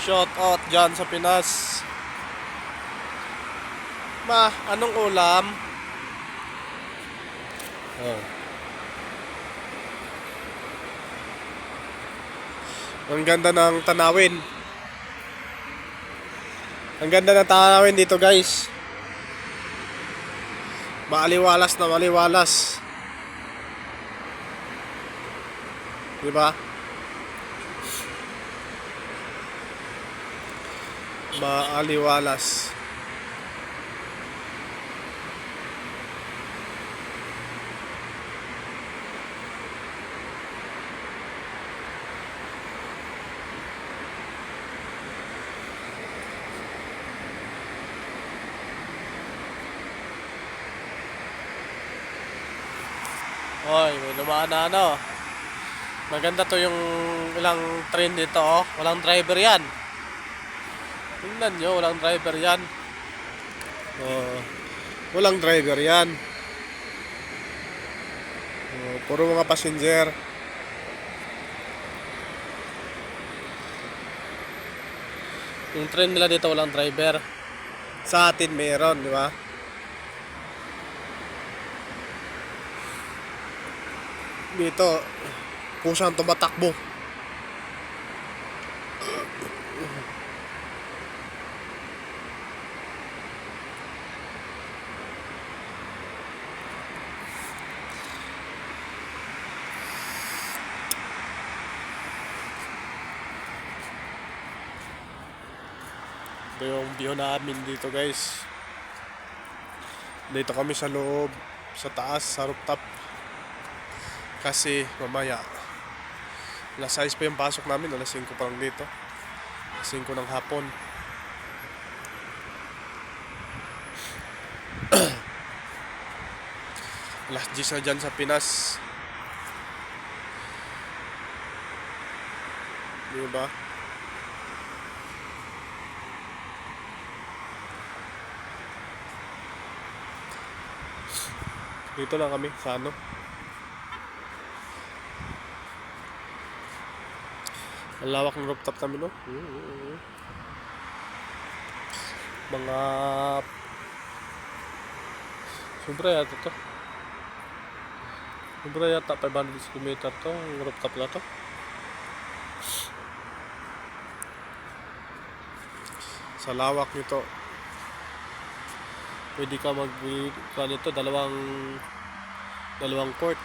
Shout out dyan sa Pinas. Ma, anong ulam? Oh. Ang ganda ng tanawin. Ang ganda ng tanawin dito, guys. Maaliwalas na maliwalas. Diba? Maaliwalas. Oy, may lumaan na ano. Maganda to yung ilang train dito, oh. Walang driver yan. Tingnan nyo, walang driver yan. Oh, walang driver yan. Oh, puro mga passenger. Yung train nila dito walang driver. Sa atin meron, di ba? Dito, kusang tumatakbo. Ito yung view namin dito, guys. Dito kami sa loob, sa taas, sa rooftop. Kasi mamaya alas 6 pa yung pasok namin, alas 5 pa lang dito. Alas 5 ng hapon. Alas 10 na dyan sa Pinas. Diba? Dito lang kami sa ano. Ang lawak ng rooftop namin, no? Mga sobra yata to. Sobra yata 500 square meter to, ang rooftop na to. Sa lawak nito, pwede ka mag nito, dalawang court.